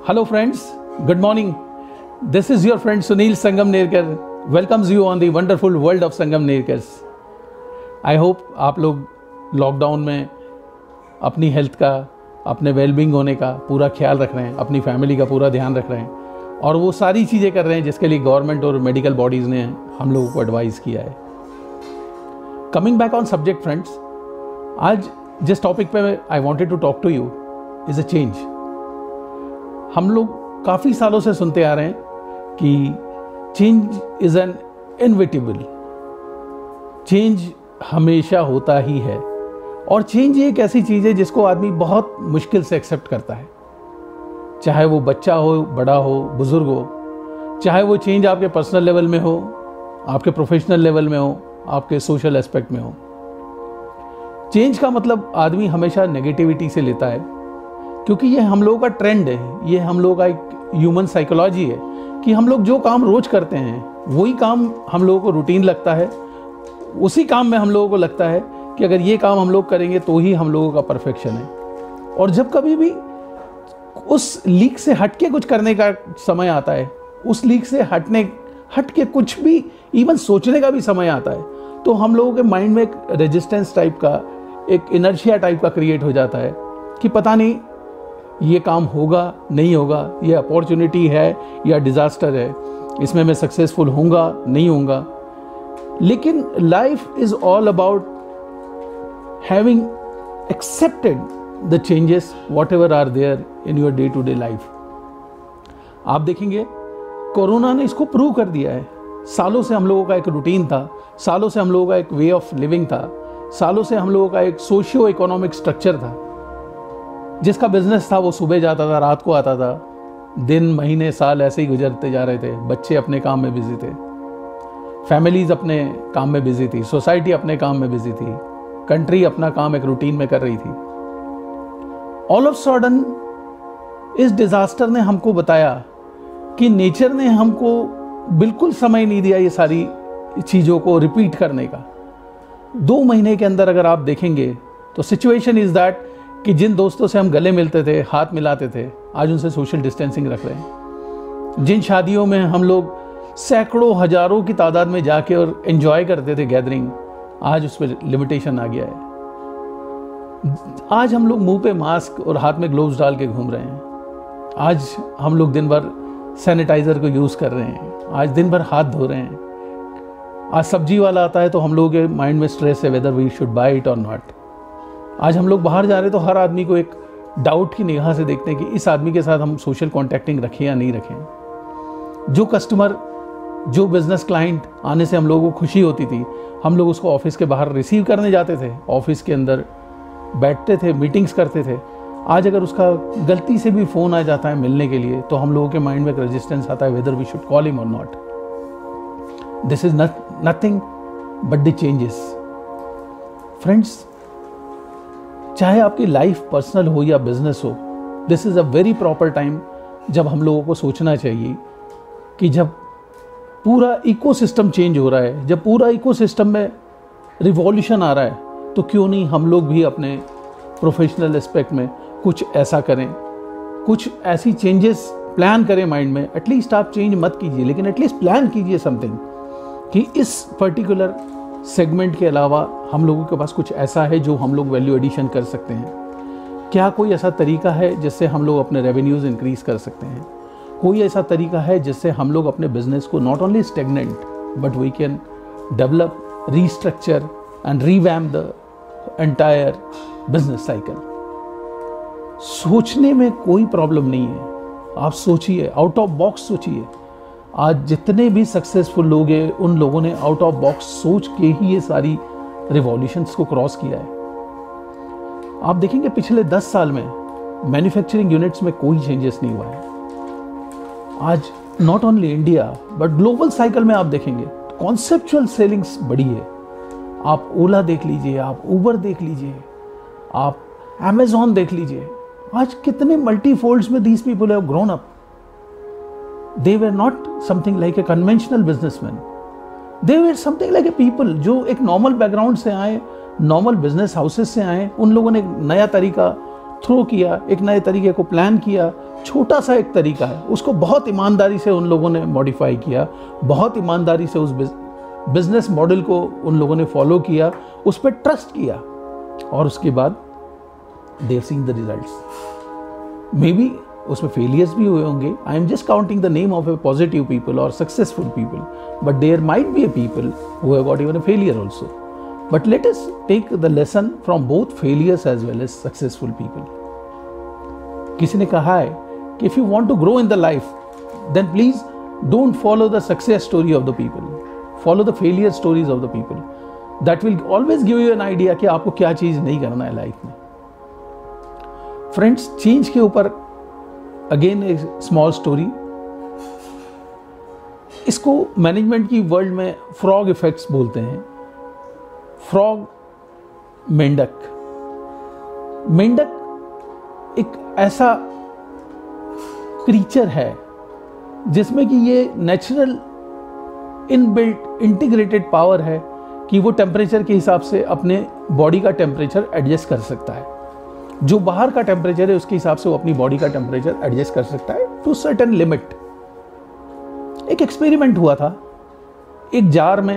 Hello friends, good morning. This is your friend Sunil Sangam Nerkar welcomes you on the wonderful world of Sangam Nerkars. I hope आप लोग lockdown में अपनी health का, अपने wellbeing होने का पूरा ख्याल रख रहे हैं, अपनी फैमिली का पूरा ध्यान रख रहे हैं और वो सारी चीज़ें कर रहे हैं जिसके लिए गवर्नमेंट और मेडिकल बॉडीज़ ने हम लोगों को एडवाइस किया है. Coming back on subject friends, आज जिस टॉपिक पे I wanted to talk to you is a change. हम लोग काफ़ी सालों से सुनते आ रहे हैं कि change is an inevitable. Change हमेशा होता ही है और चेंज एक ऐसी चीज़ है जिसको आदमी बहुत मुश्किल से एक्सेप्ट करता है, चाहे वो बच्चा हो, बड़ा हो, बुजुर्ग हो, चाहे वो चेंज आपके पर्सनल लेवल में हो, आपके प्रोफेशनल लेवल में हो, आपके सोशल एस्पेक्ट में हो. चेंज का मतलब आदमी हमेशा नेगेटिविटी से लेता है क्योंकि ये हम लोगों का ट्रेंड है, ये हम लोगों का एक ह्यूमन साइकोलॉजी है कि हम लोग जो काम रोज करते हैं वही काम हम लोगों को रूटीन लगता है. उसी काम में हम लोगों को लगता है कि अगर ये काम हम लोग करेंगे तो ही हम लोगों का परफेक्शन है. और जब कभी भी उस लीक से हट के कुछ करने का समय आता है, उस लीक से हट के कुछ भी इवन सोचने का भी समय आता है, तो हम लोगों के माइंड में एक रेजिस्टेंस टाइप का, एक इनर्शिया टाइप का क्रिएट हो जाता है कि पता नहीं ये काम होगा नहीं होगा, ये अपॉर्चुनिटी है या डिजास्टर है, इसमें मैं सक्सेसफुल होऊंगा नहीं होऊंगा. लेकिन life is all about having accepted the changes whatever are there in your day to day life. आप देखेंगे कोरोना ने इसको प्रूव कर दिया है. सालों से हम लोगों का एक रूटीन था, सालों से हम लोगों का एक वे ऑफ लिविंग था, सालों से हम लोगों का एक सोशियो इकोनॉमिक स्ट्रक्चर था. जिसका बिजनेस था वो सुबह जाता था, रात को आता था, दिन महीने साल ऐसे ही गुजरते जा रहे थे. बच्चे अपने काम में बिजी थे, फैमिलीज अपने काम में बिजी थी, सोसाइटी अपने काम में बिजी थी, कंट्री अपना काम एक रूटीन में कर रही थी. ऑल ऑफ सडन इस डिजास्टर ने हमको बताया कि नेचर ने हमको बिल्कुल समय नहीं दिया ये सारी चीज़ों को रिपीट करने का. 2 महीने के अंदर अगर आप देखेंगे तो सिचुएशन इज दैट कि जिन दोस्तों से हम गले मिलते थे, हाथ मिलाते थे, आज उनसे सोशल डिस्टेंसिंग रख रहे हैं. जिन शादियों में हम लोग सैकड़ों हजारों की तादाद में जाके और एंजॉय करते थे गैदरिंग, आज उस पर लिमिटेशन आ गया है. आज हम लोग मुंह पे मास्क और हाथ में ग्लोव्स डाल के घूम रहे हैं. आज हम लोग दिन भर सैनिटाइजर को यूज़ कर रहे हैं, आज दिन भर हाथ धो रहे हैं. आज सब्जी वाला आता है तो हम लोगों के माइंड में स्ट्रेस है whether we should buy it or not. आज हम लोग बाहर जा रहे हैं तो हर आदमी को एक डाउट की निगाह से देखते हैं कि इस आदमी के साथ हम सोशल कॉन्टैक्टिंग रखें या नहीं रखें. जो कस्टमर, जो बिजनेस क्लाइंट आने से हम लोगों को खुशी होती थी, हम लोग उसको ऑफिस के बाहर रिसीव करने जाते थे, ऑफिस के अंदर बैठते थे, मीटिंग्स करते थे. आज अगर उसका गलती से भी फ़ोन आ जाता है मिलने के लिए तो हम लोगों के माइंड में एक रेजिस्टेंस आता है whether we should call him or not. This is nothing but the changes. Friends, चाहे आपकी लाइफ पर्सनल हो या बिजनेस हो, this is a very proper time जब हम लोगों को सोचना चाहिए कि जब पूरा इकोसिस्टम चेंज हो रहा है, जब पूरा इकोसिस्टम में रिवॉल्यूशन आ रहा है, तो क्यों नहीं हम लोग भी अपने प्रोफेशनल एस्पेक्ट में कुछ ऐसा करें, कुछ ऐसी चेंजेस प्लान करें माइंड में. एटलीस्ट आप चेंज मत कीजिए लेकिन एटलीस्ट प्लान कीजिए समथिंग कि इस पर्टिकुलर सेगमेंट के अलावा हम लोगों के पास कुछ ऐसा है जो हम लोग वैल्यू एडिशन कर सकते हैं. क्या कोई ऐसा तरीका है जिससे हम लोग अपने रेवेन्यूज़ इंक्रीज कर सकते हैं? कोई ऐसा तरीका है जिससे हम लोग अपने बिजनेस को not only stagnant but we can develop, restructure and revamp the entire business cycle. सोचने में कोई प्रॉब्लम नहीं है. आप सोचिए, आउट ऑफ बॉक्स सोचिए. आज जितने भी सक्सेसफुल लोग हैं उन लोगों ने आउट ऑफ बॉक्स सोच के ही ये सारी रिवॉल्यूशंस को क्रॉस किया है. आप देखेंगे पिछले 10 साल में मैन्युफैक्चरिंग यूनिट्स में कोई चेंजेस नहीं हुआ है. आज not only India but global cycle में आप देखेंगे कॉन्सेप्चुअल सेलिंग्स बढ़ी है. आप ओला देख लीजिए, आप उबर देख लीजिए, आप अमेजॉन देख लीजिए. आज कितने मल्टीफोल्ड्स में these people have grown up. They were not something like a conventional businessman. They were something like a people जो एक नॉर्मल बैकग्राउंड से आए, नॉर्मल बिजनेस हाउसेस से आए. उन लोगों ने एक नया तरीका थ्रो किया, एक नए तरीके को प्लान किया। छोटा सा एक तरीका है, उसको बहुत ईमानदारी से उन लोगों ने मॉडिफाई किया, बहुत ईमानदारी से उस बिजनेस मॉडल को उन लोगों ने फॉलो किया, उस पर ट्रस्ट किया, और उसके बाद they have seen the results. May be उसमें फेलियर्स भी हुए होंगे। I am just counting the name of a positive people और successful people, but there might be a people who have got even a failure also. But let us take the lesson from both failures as well as successful people. किसी ने कहा है कि if you want to grow in the life, then please don't follow the success story of the people. Follow the failure stories of the people. That will always give you an idea कि आपको क्या चीज़ नहीं करना है life में। Friends, change के ऊपर again एक स्मॉल स्टोरी। इसको मैनेजमेंट की वर्ल्ड में फ्रॉग इफेक्ट्स बोलते हैं। फ्रॉग, मेंढक। मेंढक एक ऐसा क्रीचर है जिसमें कि ये नेचुरल इनबिल्ट इंटीग्रेटेड पावर है कि वो टेम्परेचर के हिसाब से अपने बॉडी का टेम्परेचर एडजस्ट कर सकता है। जो बाहर का टेम्परेचर है उसके हिसाब से वो अपनी बॉडी का टेम्परेचर एडजस्ट कर सकता है टू सर्टेन लिमिट। एक एक्सपेरिमेंट हुआ था। एक जार में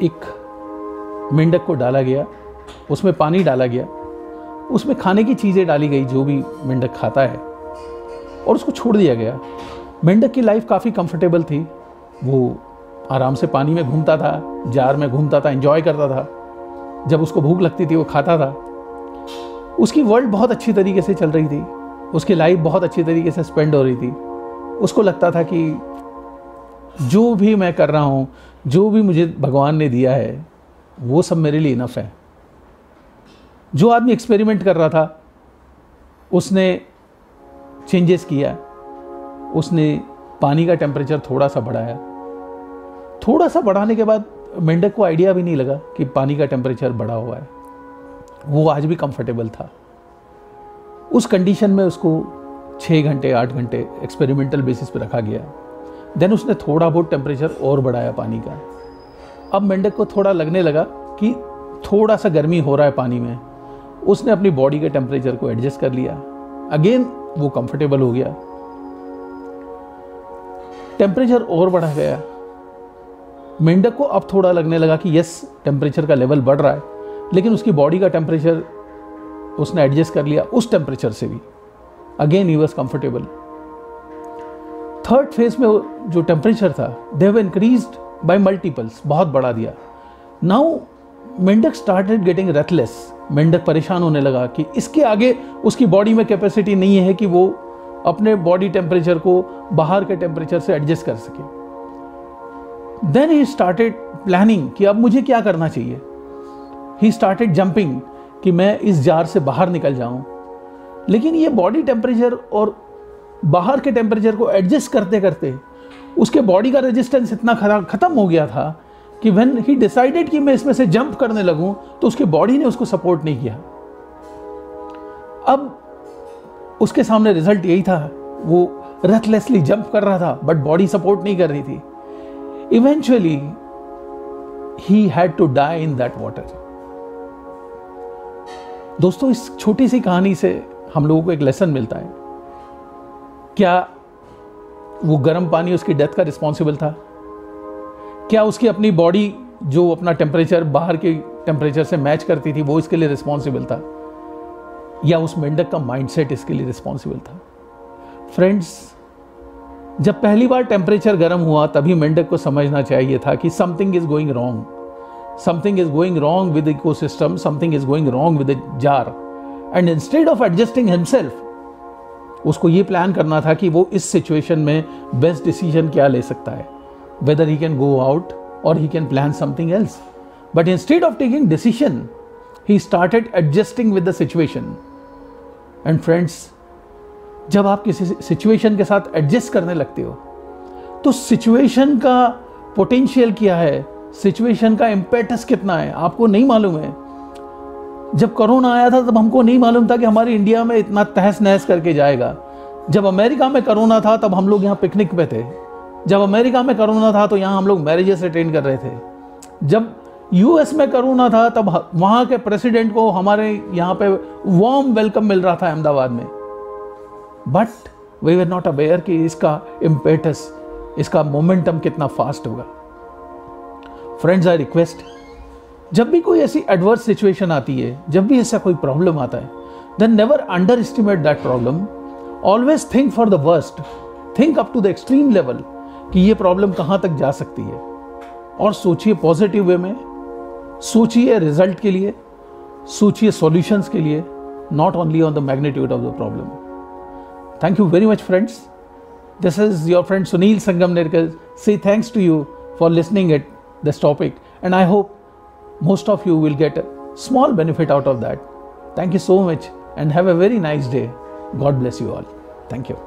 एक मेंढक को डाला गया, उसमें पानी डाला गया, उसमें खाने की चीज़ें डाली गई जो भी मेंढक खाता है, और उसको छोड़ दिया गया। मेंढक की लाइफ काफ़ी कंफर्टेबल थी। वो आराम से पानी में घूमता था, जार में घूमता था, एंजॉय करता था। जब उसको भूख लगती थी वो खाता था। उसकी वर्ल्ड बहुत अच्छी तरीके से चल रही थी, उसकी लाइफ बहुत अच्छी तरीके से स्पेंड हो रही थी। उसको लगता था कि जो भी मैं कर रहा हूँ, जो भी मुझे भगवान ने दिया है, वो सब मेरे लिए इनफ है। जो आदमी एक्सपेरिमेंट कर रहा था उसने चेंजेस किया। उसने पानी का टेम्परेचर थोड़ा सा बढ़ाया। थोड़ा सा बढ़ाने के बाद मेंढक को आइडिया भी नहीं लगा कि पानी का टेम्परेचर बढ़ा हुआ है। वो आज भी कंफर्टेबल था। उस कंडीशन में उसको 6 घंटे 8 घंटे एक्सपेरिमेंटल बेसिस पे रखा गया। देन उसने थोड़ा बहुत टेम्परेचर और बढ़ाया पानी का। अब मेंढक को थोड़ा लगने लगा कि थोड़ा सा गर्मी हो रहा है पानी में। उसने अपनी बॉडी के टेम्परेचर को एडजस्ट कर लिया। अगेन वो कंफर्टेबल हो गया। टेम्परेचर और बढ़ा गया। मेंढक को अब थोड़ा लगने लगा कि यस, टेम्परेचर का लेवल बढ़ रहा है, लेकिन उसकी बॉडी का टेम्परेचर उसने एडजस्ट कर लिया उस टेम्परेचर से भी। Again he was comfortable. Third phase में जो टेम्परेचर था, they have increased by multiples, बहुत बढ़ा दिया। नाउ मेंढक स्टार्टेड गेटिंग रेथलेस। मेंढक परेशान होने लगा कि इसके आगे उसकी बॉडी में कैपेसिटी नहीं है कि वो अपने बॉडी टेम्परेचर को बाहर के टेम्परेचर से एडजस्ट कर सके। देन ही स्टार्टेड प्लानिंग कि अब मुझे क्या करना चाहिए। ही स्टार्टेड जंपिंग कि मैं इस जार से बाहर निकल जाऊं। लेकिन ये बॉडी टेम्परेचर और बाहर के टेम्परेचर को एडजस्ट करते करते उसके बॉडी का रेजिस्टेंस इतना खत्म हो गया था कि व्हेन ही डिसाइडेड कि मैं इसमें से जंप करने लगूं, तो उसकी बॉडी ने उसको सपोर्ट नहीं किया। अब उसके सामने रिजल्ट यही था, वो रेथलेसली जंप कर रहा था बट बॉडी सपोर्ट नहीं कर रही थी। Eventually he had to die in that water. दोस्तों, इस छोटी सी कहानी से हम लोगों को एक लेसन मिलता है। क्या वो गर्म पानी उसकी डेथ का रिस्पॉन्सिबल था? क्या उसकी अपनी बॉडी जो अपना टेम्परेचर बाहर के टेम्परेचर से मैच करती थी वो इसके लिए रिस्पॉन्सिबल था? या उस मेंढक का माइंडसेट इसके लिए रिस्पॉन्सिबल था? फ्रेंड्स, जब पहली बार टेम्परेचर गर्म हुआ तभी मेंढक को समझना चाहिए था कि something is going wrong, something is going wrong with ecosystem, something is going wrong with the jar. And instead of adjusting himself, उसको ये प्लान करना था कि वो इस सिचुएशन में बेस्ट डिसीजन क्या ले सकता है, whether he can go out or he can plan something else. But instead of taking decision, he started adjusting with the situation. And friends, जब आप किसी सिचुएशन के साथ एडजस्ट करने लगते हो तो सिचुएशन का पोटेंशियल क्या है, सिचुएशन का इम्पेटस कितना है, आपको नहीं मालूम है। जब कोरोना आया था तब हमको नहीं मालूम था कि हमारे इंडिया में इतना तहस नहस करके जाएगा। जब अमेरिका में कोरोना था तब हम लोग यहाँ पिकनिक पे थे। जब अमेरिका में कोरोना था तो यहाँ हम लोग मैरिजेस अटेंड कर रहे थे। जब यूएस में कोरोना था तब वहाँ के प्रेसिडेंट को हमारे यहाँ पे वार्म वेलकम मिल रहा था अहमदाबाद में, but we were not aware कि इसका इम्पेटस, इसका मोमेंटम कितना फास्ट होगा। फ्रेंड्स, आई रिक्वेस्ट, जब भी कोई ऐसी एडवर्स सिचुएशन आती है, जब भी ऐसा कोई प्रॉब्लम आता है, then never underestimate that problem. Always think for the worst, think up to the extreme level कि ये प्रॉब्लम कहाँ तक जा सकती है, और सोचिए पॉजिटिव वे में, सोचिए रिजल्ट के लिए, सोचिए सॉल्यूशंस के लिए, not only on the magnitude of the problem. Thank you very much friends. This is your friend Sunil Sangam Nirkar. Say thanks to you for listening at this topic, and I hope most of you will get a small benefit out of that. Thank you so much and have a very nice day. God bless you all. Thank you.